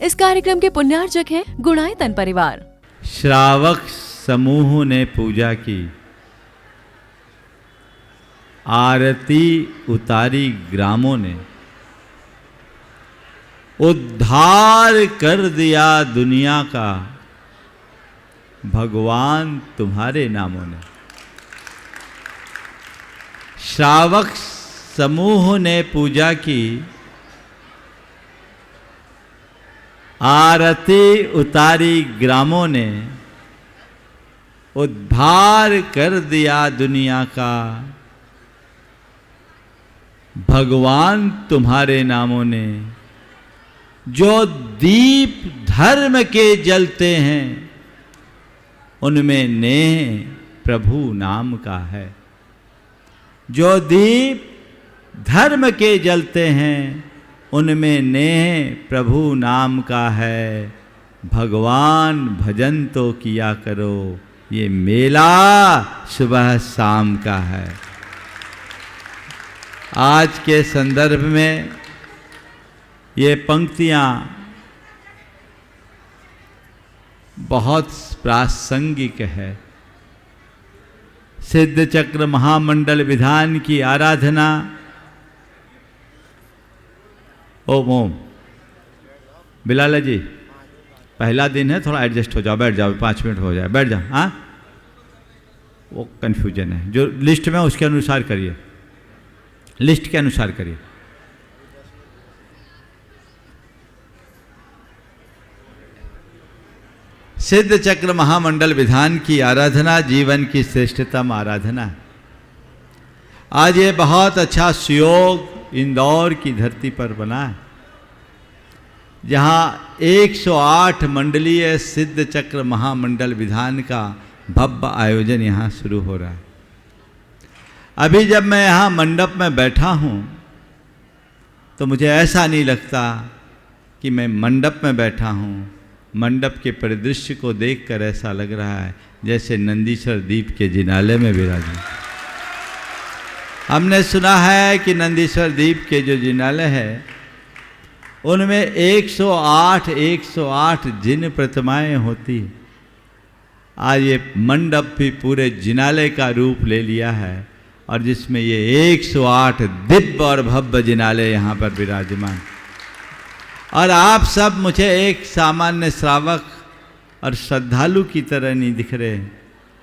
इस कार्यक्रम के पुण्यार्चक हैं गुणायतन परिवार। श्रावक समूह ने पूजा की, आरती उतारी ग्रामों ने, उद्धार कर दिया दुनिया का भगवान तुम्हारे नामों ने। श्रावक समूह ने पूजा की, आरती उतारी ग्रामों ने, उद्धार कर दिया दुनिया का भगवान तुम्हारे नामों ने। जो दीप धर्म के जलते हैं उनमें नेह प्रभु नाम का है। जो दीप धर्म के जलते हैं उनमें नेह प्रभु नाम का है। भगवान भजन तो किया करो, ये मेला सुबह शाम का है। आज के संदर्भ में ये पंक्तियाँ बहुत प्रासंगिक है। सिद्ध चक्र महामंडल विधान की आराधना। ओम ओम बिलाला जी, पहला दिन है, थोड़ा एडजस्ट हो जाओ, बैठ जाओ, 5 मिनट हो जाए, बैठ जाओ। हाँ, वो कन्फ्यूजन है, जो लिस्ट में उसके अनुसार करिए, लिस्ट के अनुसार करिए। सिद्ध चक्र महामंडल विधान की आराधना जीवन की श्रेष्ठतम आराधना है। आज ये बहुत अच्छा सुयोग इंदौर की धरती पर बना है, जहाँ 108 मंडलीय सिद्ध चक्र महामंडल विधान का भव्य आयोजन यहाँ शुरू हो रहा है। अभी जब मैं यहाँ मंडप में बैठा हूँ तो मुझे ऐसा नहीं लगता कि मैं मंडप में बैठा हूँ। मंडप के परिदृश्य को देखकर ऐसा लग रहा है जैसे नंदीश्वर द्वीप के जिनाले में विराजे। हमने सुना है कि नंदीश्वर द्वीप के जो जिनाले हैं उनमें 108 जिन प्रतिमाएं होती। आज ये मंडप भी पूरे जिनाले का रूप ले लिया है और जिसमें ये 108 दिव्य और भव्य जिनाले यहाँ पर विराजमान। और आप सब मुझे एक सामान्य श्रावक और श्रद्धालु की तरह नहीं दिख रहे।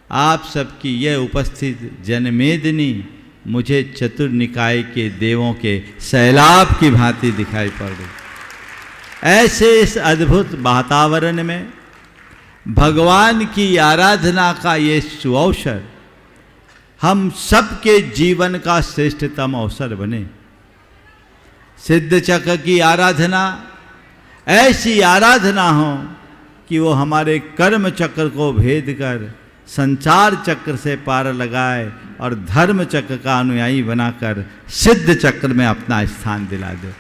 आप सबकी यह उपस्थित जनमेदिनी मुझे चतुर निकाय के देवों के सैलाब की भांति दिखाई पड़ रही। ऐसे इस अद्भुत वातावरण में भगवान की आराधना का ये सुअवसर हम सबके जीवन का श्रेष्ठतम अवसर बने। सिद्ध चक्र की आराधना ऐसी आराधना हो कि वो हमारे कर्म चक्र को भेद कर संसार चक्र से पार लगाए और धर्म चक्र का अनुयायी बनाकर सिद्ध चक्र में अपना स्थान दिला दे।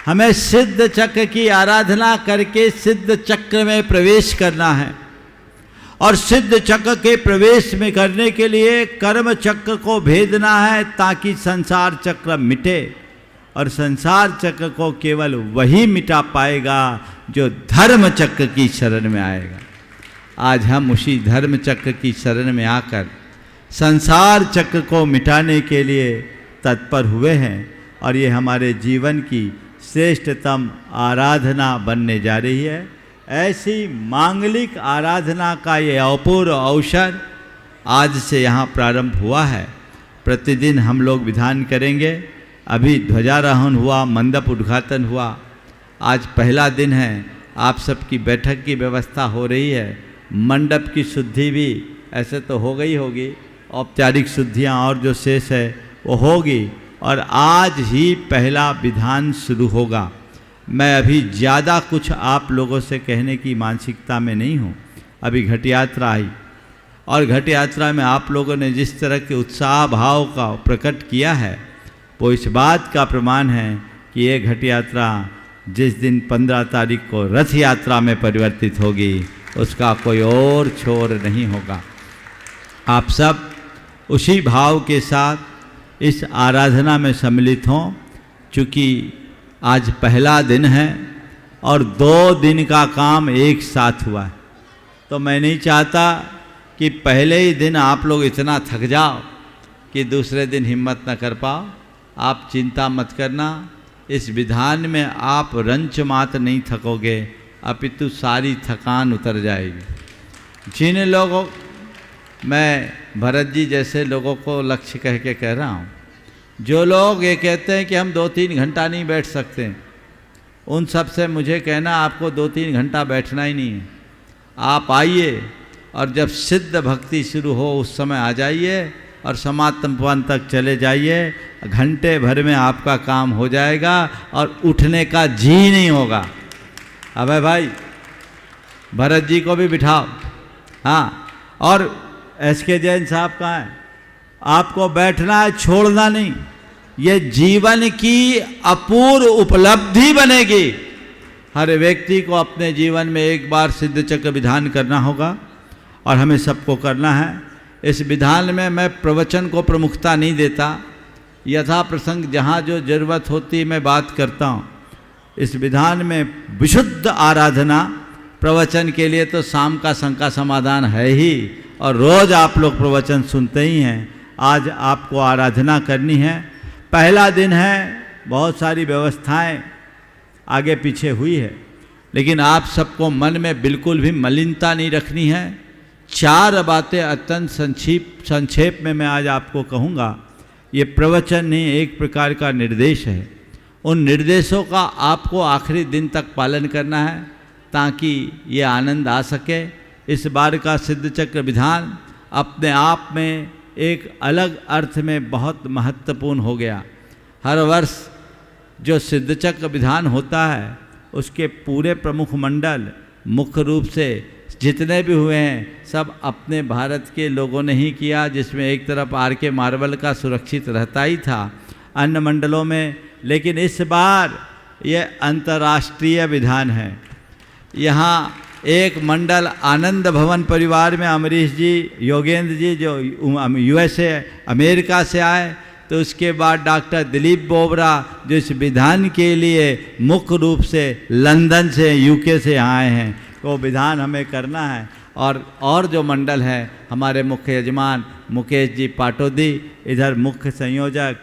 हमें सिद्ध चक्र की आराधना करके सिद्ध चक्र में प्रवेश करना है और सिद्ध चक्र के प्रवेश में करने के लिए कर्म चक्र को भेदना है ताकि संसार चक्र मिटे। और संसार चक्र को केवल वही मिटा पाएगा जो धर्म चक्र की शरण में आएगा। आज हम उसी धर्म चक्र की शरण में आकर संसार चक्र को मिटाने के लिए तत्पर हुए हैं और ये हमारे जीवन की श्रेष्ठतम आराधना बनने जा रही है। ऐसी मांगलिक आराधना का ये अपूर्व अवसर आज से यहाँ प्रारंभ हुआ है। प्रतिदिन हम लोग विधान करेंगे। अभी ध्वजारोहण हुआ, मंडप उद्घाटन हुआ, आज पहला दिन है। आप सबकी बैठक की व्यवस्था हो रही है। मंडप की शुद्धि भी ऐसे तो हो गई होगी, औपचारिक शुद्धियाँ और जो शेष है वो होगी और आज ही पहला विधान शुरू होगा। मैं अभी ज़्यादा कुछ आप लोगों से कहने की मानसिकता में नहीं हूँ। अभी घट यात्रा आई और घट यात्रा में आप लोगों ने जिस तरह के उत्साह भाव का प्रकट किया है वो इस बात का प्रमाण है कि ये घट यात्रा जिस दिन 15 तारीख को रथ यात्रा में परिवर्तित होगी उसका कोई और छोर नहीं होगा। आप सब उसी भाव के साथ इस आराधना में सम्मिलित हों। चूँकि आज पहला दिन है और 2 दिन का काम एक साथ हुआ है। तो मैं नहीं चाहता कि पहले ही दिन आप लोग इतना थक जाओ कि दूसरे दिन हिम्मत न कर पाओ। आप चिंता मत करना, इस विधान में आप रंच मात्र नहीं थकोगे, अपितु सारी थकान उतर जाएगी। जिन लोगों, मैं भरत जी जैसे लोगों को लक्ष्य कह के कह रहा हूँ, जो लोग ये कहते हैं कि हम 2-3 घंटा नहीं बैठ सकते, उन सब से मुझे कहना आपको 2-3 घंटा बैठना ही नहीं है। आप आइए और जब सिद्ध भक्ति शुरू हो उस समय आ जाइए और समापन तक चले जाइए। घंटे भर में आपका काम हो जाएगा और उठने का जी नहीं होगा। अबे भाई भरत जी को भी बिठाओ। हाँ, और SK जैन साहब कहाँ हैं? आपको बैठना है, छोड़ना नहीं। ये जीवन की अपूर्व उपलब्धि बनेगी। हर व्यक्ति को अपने जीवन में एक बार सिद्ध चक्र विधान करना होगा और हमें सबको करना है। इस विधान में मैं प्रवचन को प्रमुखता नहीं देता, यथा प्रसंग जहाँ जो जरूरत होती है मैं बात करता हूँ। इस विधान में विशुद्ध आराधना, प्रवचन के लिए तो शाम का शंका समाधान है ही, और रोज़ आप लोग प्रवचन सुनते ही हैं। आज आपको आराधना करनी है। पहला दिन है, बहुत सारी व्यवस्थाएं आगे पीछे हुई है, लेकिन आप सबको मन में बिल्कुल भी मलिनता नहीं रखनी है। 4 बातें अत्यंत संक्षेप में मैं आज आपको कहूँगा। ये प्रवचन नहीं, एक प्रकार का निर्देश है। उन निर्देशों का आपको आखिरी दिन तक पालन करना है ताकि ये आनंद आ सके। इस बार का सिद्ध चक्र विधान अपने आप में एक अलग अर्थ में बहुत महत्वपूर्ण हो गया। हर वर्ष जो सिद्ध चक्र विधान होता है उसके पूरे प्रमुख मंडल मुख्य रूप से जितने भी हुए हैं सब अपने भारत के लोगों ने ही किया, जिसमें एक तरफ RK मार्बल का सुरक्षित रहता ही था अन्य मंडलों में, लेकिन इस बार ये अंतर्राष्ट्रीय विधान है। यहाँ एक मंडल आनंद भवन परिवार में अमरीश जी, योगेंद्र जी जो USA अमेरिका से आए, तो उसके बाद डॉक्टर दिलीप बोबरा जो इस विधान के लिए मुख्य रूप से लंदन से UK से आए हैं। वो विधान हमें करना है। और जो मंडल है, हमारे मुख्य यजमान मुकेश जी पाटोदी, इधर मुख्य संयोजक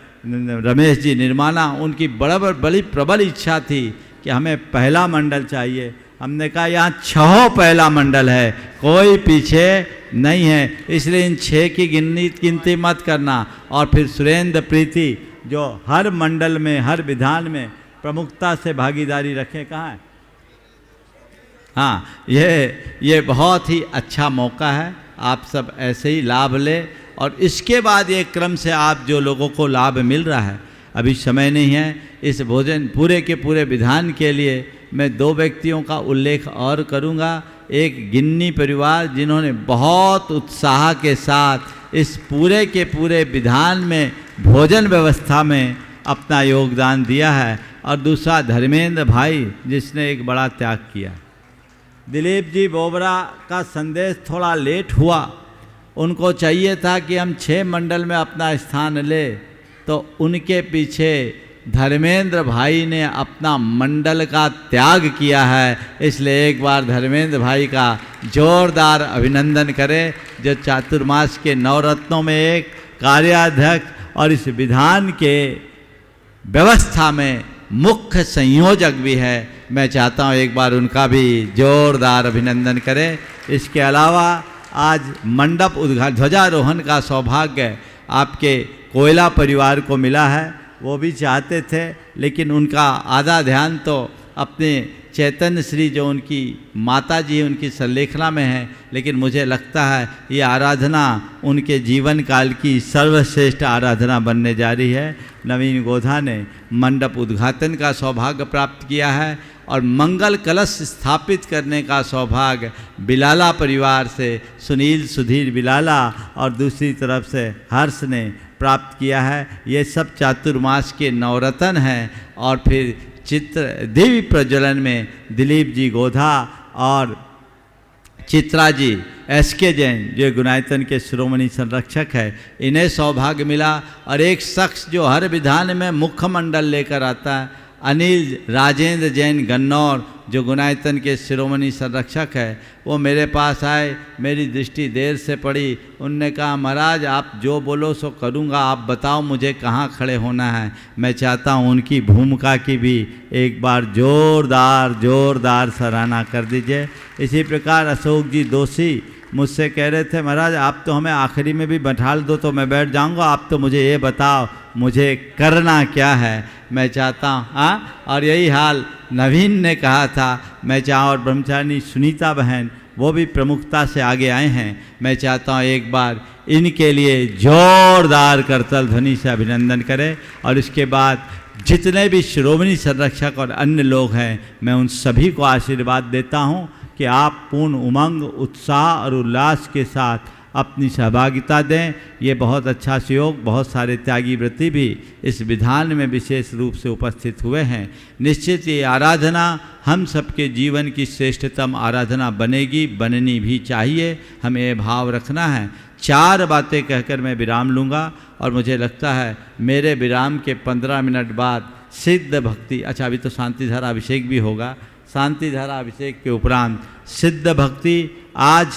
रमेश जी निर्माला, उनकी बड़ी प्रबल इच्छा थी कि हमें पहला मंडल चाहिए। हमने कहा यहाँ 6 पहला मंडल है, कोई पीछे नहीं है, इसलिए इन 6 की गिनती मत करना। और फिर सुरेंद्र प्रीति जो हर मंडल में, हर विधान में प्रमुखता से भागीदारी रखें, कहाँ है? हाँ, ये बहुत ही अच्छा मौका है, आप सब ऐसे ही लाभ ले। और इसके बाद ये क्रम से आप जो लोगों को लाभ मिल रहा है, अभी समय नहीं है। इस भोजन पूरे के पूरे विधान के लिए मैं 2 व्यक्तियों का उल्लेख और करूंगा। एक गिन्नी परिवार जिन्होंने बहुत उत्साह के साथ इस पूरे के पूरे विधान में भोजन व्यवस्था में अपना योगदान दिया है, और दूसरा धर्मेंद्र भाई जिसने एक बड़ा त्याग किया। दिलीप जी बोबरा का संदेश थोड़ा लेट हुआ, उनको चाहिए था कि हम 6 मंडल में अपना स्थान ले, तो उनके पीछे धर्मेंद्र भाई ने अपना मंडल का त्याग किया है। इसलिए एक बार धर्मेंद्र भाई का जोरदार अभिनंदन करें, जो चातुर्मास के नवरत्नों में एक कार्याध्यक्ष और इस विधान के व्यवस्था में मुख्य संयोजक भी है। मैं चाहता हूँ एक बार उनका भी जोरदार अभिनंदन करें। इसके अलावा आज मंडप ध्वजारोहण का सौभाग्य आपके कोयला परिवार को मिला है। वो भी चाहते थे, लेकिन उनका आधा ध्यान तो अपने चैतन्य श्री जो उनकी माता जी उनकी संलेखना में है, लेकिन मुझे लगता है ये आराधना उनके जीवन काल की सर्वश्रेष्ठ आराधना बनने जा रही है। नवीन गोधा ने मंडप उद्घाटन का सौभाग्य प्राप्त किया है और मंगल कलश स्थापित करने का सौभाग्य बिलाला परिवार से सुनील सुधीर बिलाला और दूसरी तरफ से हर्ष ने प्राप्त किया है। ये सब चातुर्मास के नवरत्न हैं। और फिर चित्र देवी प्रज्वलन में दिलीप जी गोधा और चित्रा जी SK जैन जो गुणायतन के शिरोमणि संरक्षक है, इन्हें सौभाग्य मिला। और एक शख्स जो हर विधान में मुख्य मंडल लेकर आता है, अनिल राजेंद्र जैन गन्नौर, जो गुणायतन के शिरोमणि संरक्षक है, वो मेरे पास आए, मेरी दृष्टि देर से पड़ी। उनने कहा, महाराज आप जो बोलो सो करूँगा, आप बताओ मुझे कहाँ खड़े होना है। मैं चाहता हूँ उनकी भूमिका की भी एक बार जोरदार सराहना कर दीजिए। इसी प्रकार अशोक जी दोषी मुझसे कह रहे थे, महाराज आप तो हमें आखिरी में भी बैठाल दो तो मैं बैठ जाऊंगा, आप तो मुझे ये बताओ मुझे करना क्या है। मैं चाहता हूँ हाँ, और यही हाल नवीन ने कहा था। मैं चाहूँ और ब्रह्मचारिणी सुनीता बहन वो भी प्रमुखता से आगे आए हैं। मैं चाहता हूँ एक बार इनके लिए जोरदार करतल ध्वनि से अभिनंदन करें, और इसके बाद जितने भी शिरोमणि संरक्षक और अन्य लोग हैं, मैं उन सभी को आशीर्वाद देता हूँ कि आप पूर्ण उमंग, उत्साह और उल्लास के साथ अपनी सहभागिता दें। ये बहुत अच्छा सहयोग, बहुत सारे त्यागी व्रती भी इस विधान में विशेष रूप से उपस्थित हुए हैं। निश्चित ये आराधना हम सबके जीवन की श्रेष्ठतम आराधना बनेगी, बननी भी चाहिए, हमें ये भाव रखना है। 4 बातें कहकर मैं विराम लूँगा, और मुझे लगता है मेरे विराम के 15 मिनट बाद सिद्ध भक्ति, अच्छा अभी तो शांति धारा अभिषेक भी होगा, शांति धारा अभिषेक के उपरांत सिद्ध भक्ति आज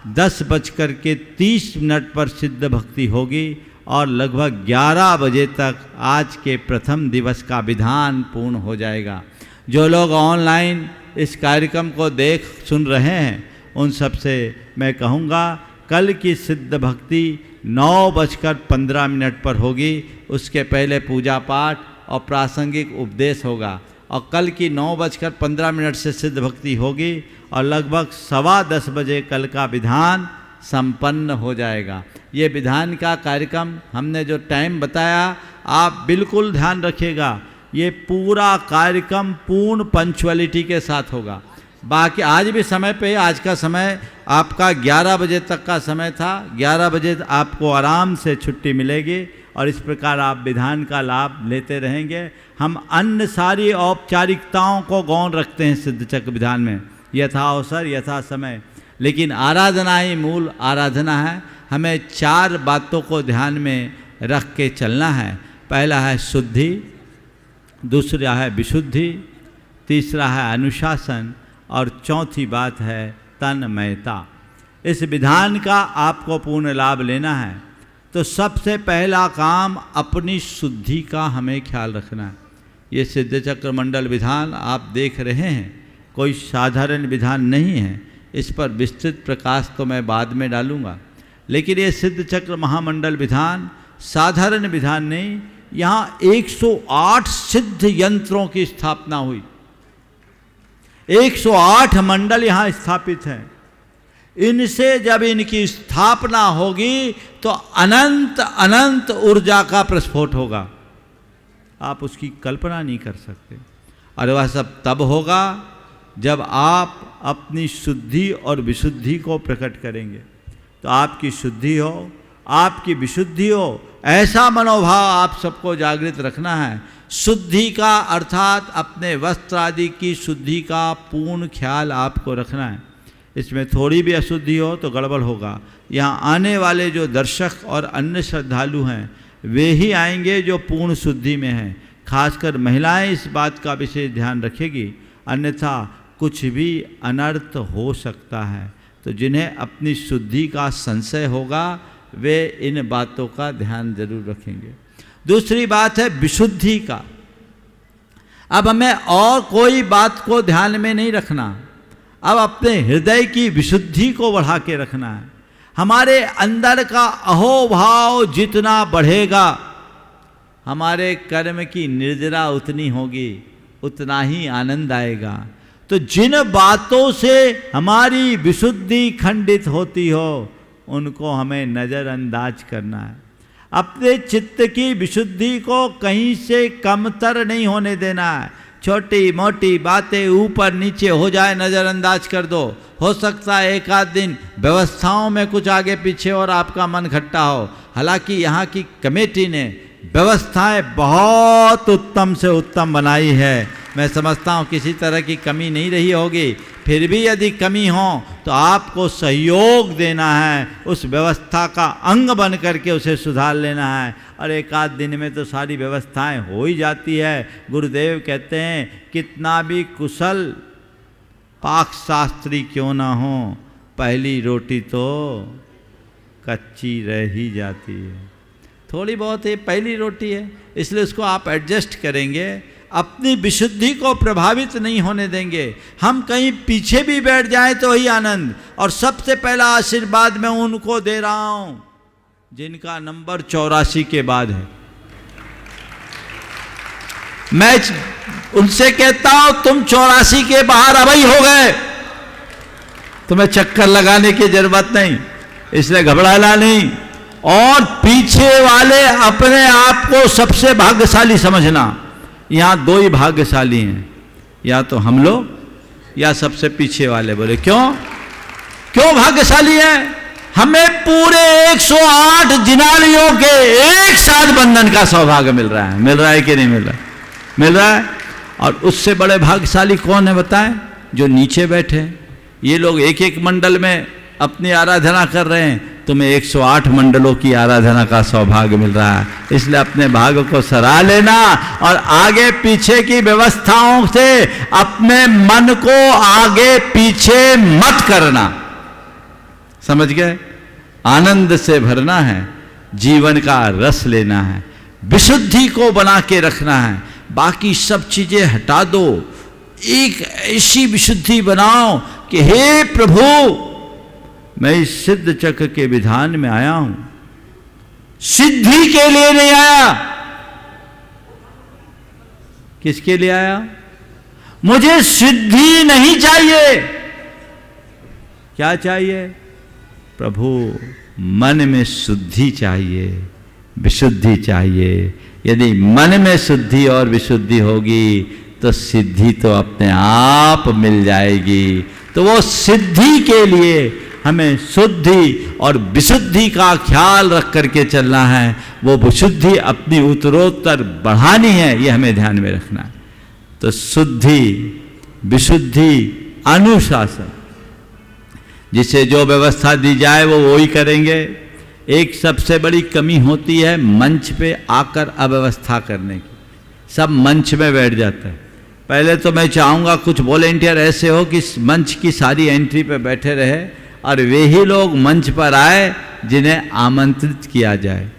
10:30 पर सिद्ध भक्ति होगी, और लगभग 11 बजे तक आज के प्रथम दिवस का विधान पूर्ण हो जाएगा। जो लोग ऑनलाइन इस कार्यक्रम को देख सुन रहे हैं, उन सब से मैं कहूँगा कल की सिद्ध भक्ति 9:15 पर होगी। उसके पहले पूजा पाठ और प्रासंगिक उपदेश होगा, और कल की 9:15 से सिद्ध भक्ति होगी, और लगभग 10:15 बजे कल का विधान संपन्न हो जाएगा। ये विधान का कार्यक्रम हमने जो टाइम बताया, आप बिल्कुल ध्यान रखिएगा, ये पूरा कार्यक्रम पूर्ण पंक्चुअलिटी के साथ होगा। बाकी आज भी समय पे, आज का समय आपका 11 बजे तक का समय था, 11 बजे आपको आराम से छुट्टी मिलेगी, और इस प्रकार आप विधान का लाभ लेते रहेंगे। हम अन्य सारी औपचारिकताओं को गौण रखते हैं सिद्ध चक्र विधान में, यथा अवसर यथा समय, लेकिन आराधना ही मूल आराधना है। हमें 4 बातों को ध्यान में रख के चलना है। पहला है शुद्धि, दूसरा है विशुद्धि, तीसरा है अनुशासन, और चौथी बात है तन्मयता। इस विधान का आपको पूर्ण लाभ लेना है तो सबसे पहला काम अपनी शुद्धि का हमें ख्याल रखना है। ये सिद्ध चक्र मंडल विधान आप देख रहे हैं, कोई साधारण विधान नहीं है। इस पर विस्तृत प्रकाश तो मैं बाद में डालूंगा, लेकिन ये सिद्ध चक्र महामंडल विधान साधारण विधान नहीं। यहाँ 108 सिद्ध यंत्रों की स्थापना हुई, 108 मंडल यहाँ स्थापित हैं। इनसे जब इनकी स्थापना होगी तो अनंत अनंत ऊर्जा का प्रस्फोट होगा, आप उसकी कल्पना नहीं कर सकते। और वह सब तब होगा जब आप अपनी शुद्धि और विशुद्धि को प्रकट करेंगे। तो आपकी शुद्धि हो, आपकी विशुद्धि हो, ऐसा मनोभाव आप सबको जागृत रखना है। शुद्धि का अर्थात अपने वस्त्र आदि की शुद्धि का पूर्ण ख्याल आपको रखना है। इसमें थोड़ी भी अशुद्धि हो तो गड़बड़ होगा। यहाँ आने वाले जो दर्शक और अन्य श्रद्धालु हैं वे ही आएंगे जो पूर्ण शुद्धि में हैं। खासकर महिलाएं इस बात का विशेष ध्यान रखेगी, अन्यथा कुछ भी अनर्थ हो सकता है। तो जिन्हें अपनी शुद्धि का संशय होगा वे इन बातों का ध्यान जरूर रखेंगे। दूसरी बात है विशुद्धि का। अब हमें और कोई बात को ध्यान में नहीं रखना, अब अपने हृदय की विशुद्धि को बढ़ा के रखना है। हमारे अंदर का अहोभाव जितना बढ़ेगा, हमारे कर्म की निर्जरा उतनी होगी, उतना ही आनंद आएगा। तो जिन बातों से हमारी विशुद्धि खंडित होती हो उनको हमें नज़रअंदाज करना है। अपने चित्त की विशुद्धि को कहीं से कमतर नहीं होने देना है। छोटी मोटी बातें ऊपर नीचे हो जाए नज़रअंदाज कर दो। हो सकता है एक आध दिन व्यवस्थाओं में कुछ आगे पीछे और आपका मन खट्टा हो। हालांकि यहाँ की कमेटी ने व्यवस्थाएं बहुत उत्तम से उत्तम बनाई है। मैं समझता हूँ किसी तरह की कमी नहीं रही होगी। फिर भी यदि कमी हो तो आपको सहयोग देना है, उस व्यवस्था का अंग बन करके उसे सुधार लेना है। और एक आध दिन में तो सारी व्यवस्थाएं हो ही जाती है। गुरुदेव कहते हैं कितना भी कुशल पाक शास्त्री क्यों ना हो, पहली रोटी तो कच्ची रह ही जाती है। थोड़ी बहुत ये पहली रोटी है, इसलिए उसको आप एडजस्ट करेंगे, अपनी विशुद्धि को प्रभावित नहीं होने देंगे। हम कहीं पीछे भी बैठ जाएं तो ही आनंद। और सबसे पहला आशीर्वाद मैं उनको दे रहा हूं जिनका नंबर 84 के बाद है। मैं उनसे कहता हूं तुम 84 के बाहर अभी हो गए, तुम्हें चक्कर लगाने की जरूरत नहीं, इसलिए घबराना नहीं। और पीछे वाले अपने आप को सबसे भाग्यशाली समझना। यहां दो ही भाग्यशाली हैं, या तो हम लोग या सबसे पीछे वाले। बोले क्यों भाग्यशाली हैं? हमें पूरे 108 जिनालियों के एक साथ बंधन का सौभाग्य मिल रहा है। मिल रहा है कि नहीं मिल रहा है? मिल रहा है। और उससे बड़े भाग्यशाली कौन है बताएं? जो नीचे बैठे हैं। ये लोग एक एक मंडल में अपनी आराधना कर रहे हैं, तुम्हें 108 मंडलों की आराधना का सौभाग्य मिल रहा है। इसलिए अपने भाग्य को सराह लेना और आगे पीछे की व्यवस्थाओं से अपने मन को आगे पीछे मत करना। समझ गए? आनंद से भरना है, जीवन का रस लेना है, विशुद्धि को बना के रखना है, बाकी सब चीजें हटा दो। एक ऐसी विशुद्धि बनाओ कि हे प्रभु, मैं इस सिद्ध चक्र के विधान में आया हूं, सिद्धि के लिए नहीं आया। किसके लिए आया? मुझे सिद्धि नहीं चाहिए। क्या चाहिए? प्रभु, मन में शुद्धि चाहिए, विशुद्धि चाहिए। यदि मन में शुद्धि और विशुद्धि होगी तो सिद्धि तो अपने आप मिल जाएगी। तो वो सिद्धि के लिए हमें शुद्धि और विशुद्धि का ख्याल रख करके चलना है। वो विशुद्धि अपनी उत्तरोत्तर बढ़ानी है, ये हमें ध्यान में रखना है। तो शुद्धि, विशुद्धि, अनुशासन, जिसे जो व्यवस्था दी जाए वो वही करेंगे। एक सबसे बड़ी कमी होती है मंच पे आकर अव्यवस्था करने की। सब मंच में बैठ जाते हैं। पहले तो मैं चाहूँगा कुछ वॉलेंटियर ऐसे हो कि मंच की सारी एंट्री पे बैठे रहे और वे ही लोग मंच पर आए जिन्हें आमंत्रित किया जाए।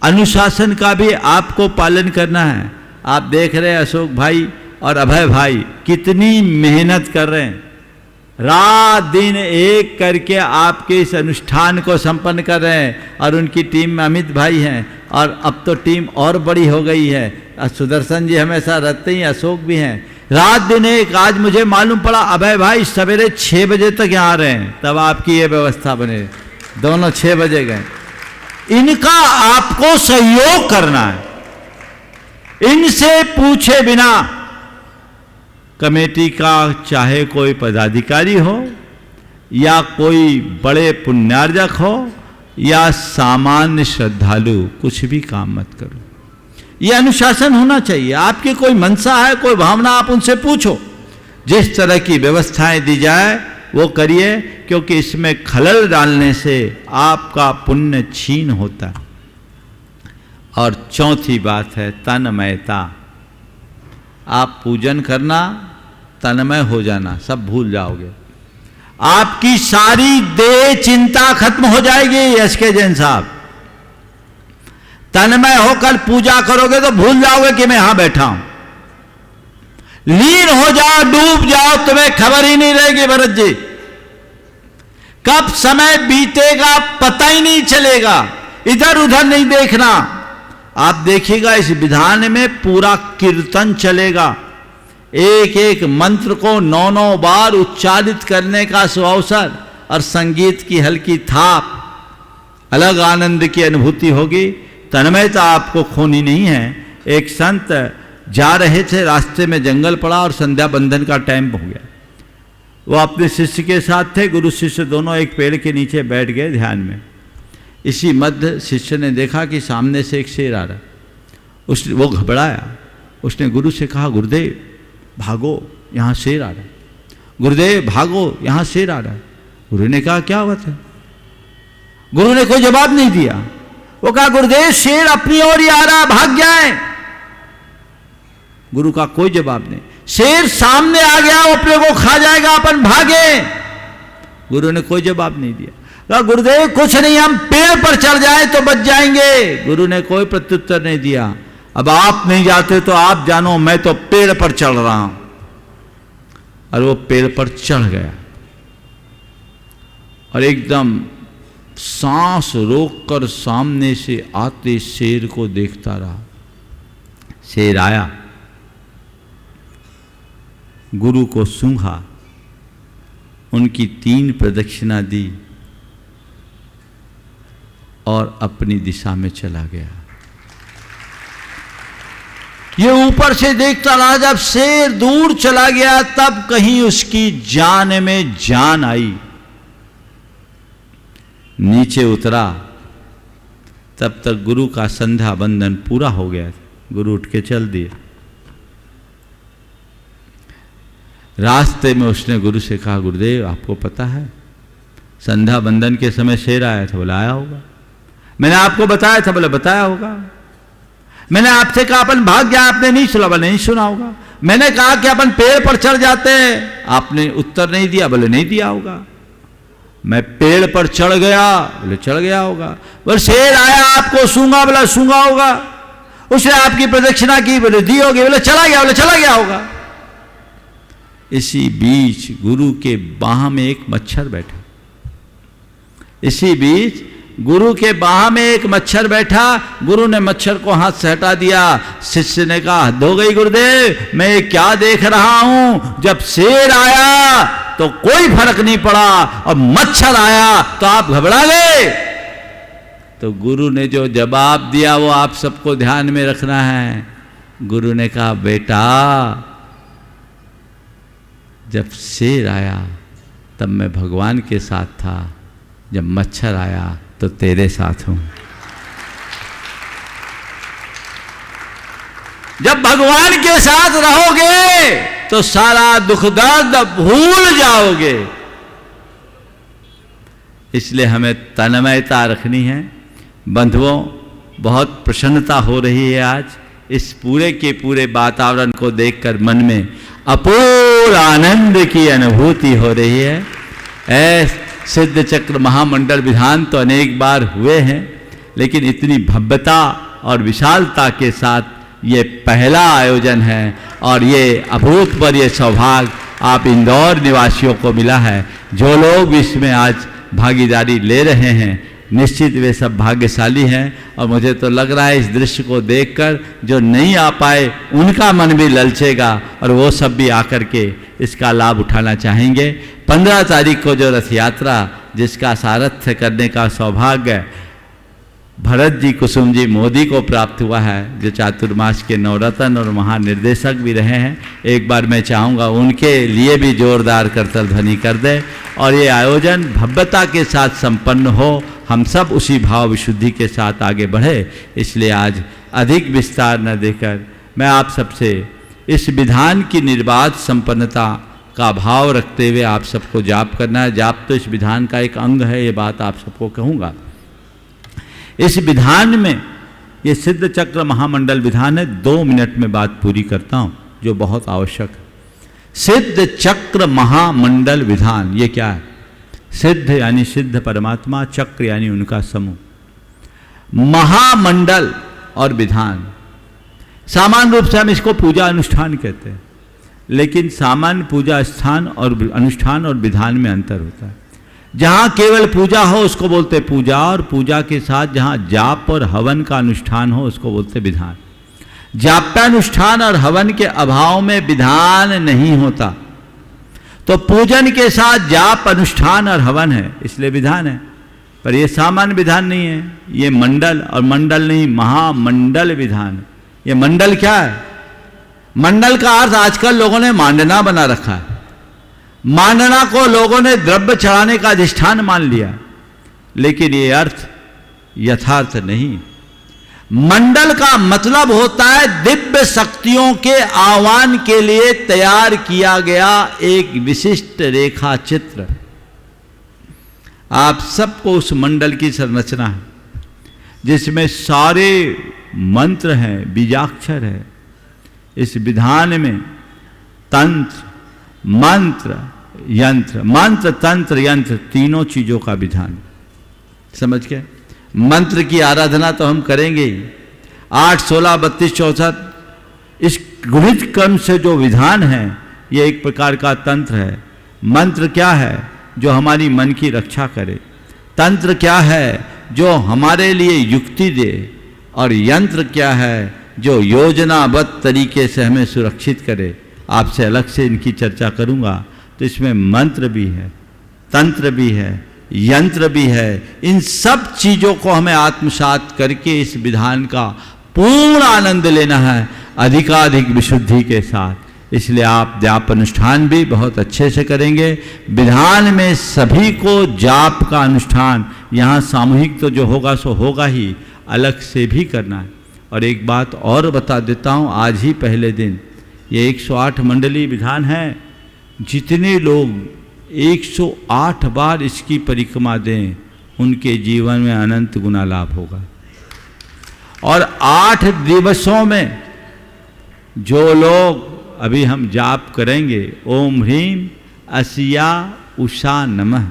अनुशासन का भी आपको पालन करना है। आप देख रहे हैं अशोक भाई और अभय भाई कितनी मेहनत कर रहे हैं, रात दिन एक करके आपके इस अनुष्ठान को संपन्न कर रहे हैं। और उनकी टीम में अमित भाई हैं और अब तो टीम और बड़ी हो गई है। सुदर्शन जी हमेशा रहते ही, अशोक भी हैं। रात दिन एक, आज मुझे मालूम पड़ा अभय भाई सवेरे 6 बजे तक यहाँ आ रहे हैं, तब आपकी ये व्यवस्था बने। दोनों 6 बजे गए। इनका आपको सहयोग करना है। इनसे पूछे बिना कमेटी का चाहे कोई पदाधिकारी हो या कोई बड़े पुण्यार्जक हो या सामान्य श्रद्धालु, कुछ भी काम मत करो। यह अनुशासन होना चाहिए। आपकी कोई मनसा है, कोई भावना, आप उनसे पूछो। जिस तरह की व्यवस्थाएं दी जाए वो करिए, क्योंकि इसमें खलल डालने से आपका पुण्य छीन होता है। और चौथी बात है तन्मयता। आप पूजन करना, तन्मय हो जाना, सब भूल जाओगे। आपकी सारी देह चिंता खत्म हो जाएगी। एसके जैन साहब, तन्मय होकर पूजा करोगे तो भूल जाओगे कि मैं यहां बैठा हूं। लीन हो जाओ, डूब जाओ, तुम्हें खबर ही नहीं रहेगी। भरत जी, कब समय बीतेगा पता ही नहीं चलेगा। इधर उधर नहीं देखना। आप देखिएगा इस विधान में पूरा कीर्तन चलेगा। एक एक मंत्र को 9-9 बार उच्चारित करने का सुअवसर और संगीत की हल्की थाप, अलग आनंद की अनुभूति होगी। तन्मयता आपको खोनी नहीं है। एक संत जा रहे थे, रास्ते में जंगल पड़ा और संध्या बंदन का टाइम हो गया। वो अपने शिष्य के साथ थे। गुरु शिष्य दोनों एक पेड़ के नीचे बैठ गए ध्यान में। इसी मध्य शिष्य ने देखा कि सामने से एक शेर आ रहा। वो घबराया। उसने गुरु से कहा, गुरुदेव भागो, यहाँ शेर आ रहा है। गुरुदेव भागो, यहाँ शेर आ रहा है। गुरु ने कहा, क्या बात है? गुरु ने कोई जवाब नहीं दिया। वो कहा, गुरुदेव शेर अपनी ओर ही आ रहा, भाग जाए। गुरु का कोई जवाब नहीं। शेर सामने आ गया, वो अपने को खा जाएगा, अपन भागे। गुरु ने कोई जवाब नहीं दिया। कहा गुरुदेव कुछ नहीं, हम पेड़ पर चढ़ जाए तो बच जाएंगे। गुरु ने कोई प्रत्युत्तर नहीं दिया। अब आप नहीं जाते तो आप जानो, मैं तो पेड़ पर चढ़ रहा हूं। और वो पेड़ पर चढ़ गया और एकदम सांस रोककर सामने से आते शेर को देखता रहा। शेर आया, गुरु को सूंघा, उनकी 3 प्रदक्षिणा दी और अपनी दिशा में चला गया। ये ऊपर से देखता रहा। जब शेर दूर चला गया तब कहीं उसकी जान में जान आई। नीचे उतरा, तब तक गुरु का संध्या बंदन पूरा हो गया। गुरु उठ के चल दिए। रास्ते में उसने गुरु से कहा, गुरुदेव आपको पता है संध्या बंदन के समय शेर आया था? बोला आया होगा। मैंने आपको बताया था? बोले बताया होगा। मैंने आपसे कहा अपन भाग जाए, आपने नहीं सुना? बोले नहीं सुना होगा। मैंने कहा कि अपन पेड़ पर चढ़ जाते हैं, आपने उत्तर नहीं दिया? बोले नहीं दिया होगा। मैं पेड़ पर चढ़ गया? बोले चढ़ गया होगा। बोले शेर आया आपको सूंघा? बोला सूंघा होगा। उसने आपकी प्रदक्षिणा की? बोले दी होगी। बोले चला गया? बोले चला गया होगा। इसी बीच गुरु के बाह में एक मच्छर बैठा। इसी बीच गुरु के बाह में एक मच्छर बैठा। गुरु ने मच्छर को हाथ से हटा दिया। शिष्य ने कहा हद हो गई गुरुदेव, मैं क्या देख रहा हूं? जब शेर आया तो कोई फर्क नहीं पड़ा और मच्छर आया तो आप घबरा गए। तो गुरु ने जो जवाब दिया वो आप सबको ध्यान में रखना है। गुरु ने कहा बेटा जब शेर आया तब मैं भगवान के साथ था, जब मच्छर आया तो तेरे साथ हूं। जब भगवान के साथ रहोगे तो सारा दुख दर्द भूल जाओगे। इसलिए हमें तन्मयता रखनी है। बंधुओं बहुत प्रसन्नता हो रही है आज इस पूरे के पूरे वातावरण को देखकर। मन में अपूर्व आनंद की अनुभूति हो रही है। सिद्ध चक्र महामंडल विधान तो अनेक बार हुए हैं, लेकिन इतनी भव्यता और विशालता के साथ ये पहला आयोजन है और ये अभूतपूर्व सौभाग्य आप इंदौर निवासियों को मिला है। जो लोग इसमें आज भागीदारी ले रहे हैं निश्चित वे सब भाग्यशाली हैं। और मुझे तो लग रहा है इस दृश्य को देखकर जो नहीं आ पाए उनका मन भी ललचेगा और वो सब भी आकर के इसका लाभ उठाना चाहेंगे। 15 तारीख को जो रथ यात्रा जिसका सारथ्य करने का सौभाग्य भरत जी कुसुम जी मोदी को प्राप्त हुआ है, जो चातुर्मास के नवरत्न और महानिर्देशक भी रहे हैं, एक बार मैं चाहूँगा उनके लिए भी जोरदार करतल ध्वनि कर दे और ये आयोजन भव्यता के साथ संपन्न हो। हम सब उसी भाव विशुद्धि के साथ आगे बढ़े। इसलिए आज अधिक विस्तार न देकर मैं आप सबसे इस विधान की निर्बाध संपन्नता का भाव रखते हुए आप सबको जाप करना है। जाप तो इस विधान का एक अंग है, ये बात आप सबको कहूँगा। इस विधान में ये सिद्ध चक्र महामंडल विधान है। 2 मिनट में बात पूरी करता हूँ जो बहुत आवश्यक है। सिद्ध चक्र महामंडल विधान ये क्या है? सिद्ध यानी सिद्ध परमात्मा, चक्र यानी उनका समूह, महामंडल और विधान। सामान्य रूप से हम इसको पूजा अनुष्ठान कहते हैं, लेकिन सामान्य पूजा स्थान और अनुष्ठान और विधान में अंतर होता है। जहाँ केवल पूजा हो उसको बोलते पूजा, और पूजा के साथ जहाँ जाप और हवन का अनुष्ठान हो उसको बोलते विधान। जाप्यानुष्ठान और हवन के अभाव में विधान नहीं होता, तो पूजन के साथ जाप अनुष्ठान और हवन है इसलिए विधान है। पर यह सामान्य विधान नहीं है, ये मंडल, और मंडल नहीं महामंडल विधान। ये मंडल क्या है? मंडल का अर्थ आजकल लोगों ने मांडना बना रखा है। मांडना को लोगों ने द्रव्य चढ़ाने का अधिष्ठान मान लिया, लेकिन ये अर्थ यथार्थ नहीं। मंडल का मतलब होता है दिव्य शक्तियों के आह्वान के लिए तैयार किया गया एक विशिष्ट रेखा चित्र। आप सबको उस मंडल की संरचना है जिसमें सारे मंत्र हैं, बीजाक्षर है। इस विधान में तंत्र, मंत्र, यंत्र। मंत्र, तंत्र, यंत्र तीनों चीजों का विधान, समझ के। मंत्र की आराधना तो हम करेंगे ही, 8, 16, 32, 64 इस गुणित क्रम से जो विधान है ये एक प्रकार का तंत्र है। मंत्र क्या है? जो हमारी मन की रक्षा करे। तंत्र क्या है? जो हमारे लिए युक्ति दे। और यंत्र क्या है? जो योजनाबद्ध तरीके से हमें सुरक्षित करे। आपसे अलग से इनकी चर्चा करूंगा। तो इसमें मंत्र भी है, तंत्र भी है, यंत्र भी है। इन सब चीजों को हमें आत्मसात करके इस विधान का पूर्ण आनंद लेना है, अधिकाधिक विशुद्धि के साथ। इसलिए आप जाप अनुष्ठान भी बहुत अच्छे से करेंगे। विधान में सभी को जाप का अनुष्ठान यहाँ सामूहिक तो जो होगा सो होगा ही, अलग से भी करना है। और एक बात और बता देता हूँ, आज ही पहले दिन ये 108 मंडली विधान है। जितने लोग 108 बार इसकी परिक्रमा दें, उनके जीवन में अनंत गुना लाभ होगा। और 8 दिवसों में जो लोग अभी हम जाप करेंगे, ओम ह्रीम असिया उषा नमः,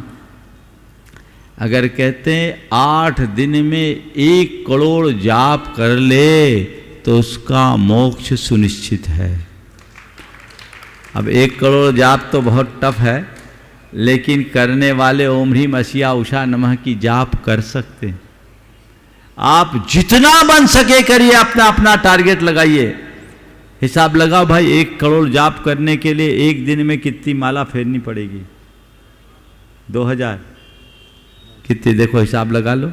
अगर कहते हैं 8 दिन में 1 करोड़ जाप कर ले तो उसका मोक्ष सुनिश्चित है। अब 1 करोड़ जाप तो बहुत टफ है, लेकिन करने वाले ओम ह्रीम असिया उषा नमः की जाप कर सकते हैं। आप जितना बन सके करिए, अपना अपना टारगेट लगाइए। हिसाब लगाओ भाई, 1 करोड़ जाप करने के लिए एक दिन में कितनी माला फेरनी पड़ेगी? 2000 कितनी? देखो हिसाब लगा लो,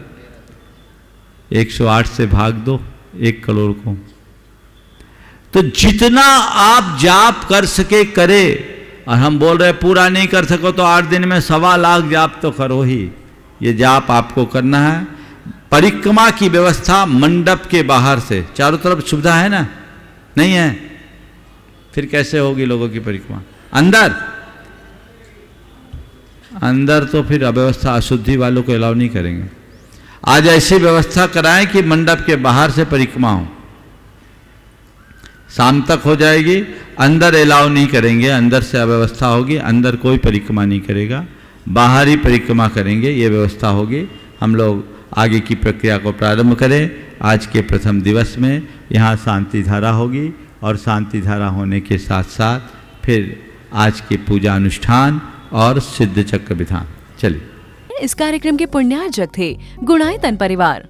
108 से भाग दो 1 करोड़ को। तो जितना आप जाप कर सके करे। और हम बोल रहे पूरा नहीं कर सको तो 8 दिन में 1.25 लाख जाप तो करो ही। ये जाप आपको करना है। परिक्रमा की व्यवस्था मंडप के बाहर से, चारों तरफ सुविधा है ना? नहीं है? फिर कैसे होगी लोगों की परिक्रमा? अंदर अंदर तो फिर अव्यवस्था, अशुद्धि वालों को अलाउ नहीं करेंगे। आज ऐसी व्यवस्था कराएं कि मंडप के बाहर से परिक्रमा हो, शाम तक हो जाएगी। अंदर अलाउ नहीं करेंगे, अंदर से अव्यवस्था होगी, अंदर कोई परिक्रमा नहीं करेगा, बाहर ही परिक्रमा करेंगे, ये व्यवस्था होगी। हम लोग आगे की प्रक्रिया को प्रारंभ करें। आज के प्रथम दिवस में यहाँ शांति धारा होगी और शांति धारा होने के साथ साथ फिर आज के पूजा अनुष्ठान और सिद्ध चक्र विधान। चलिए। इस कार्यक्रम के पुण्यार्जक थे गुणायतन परिवार।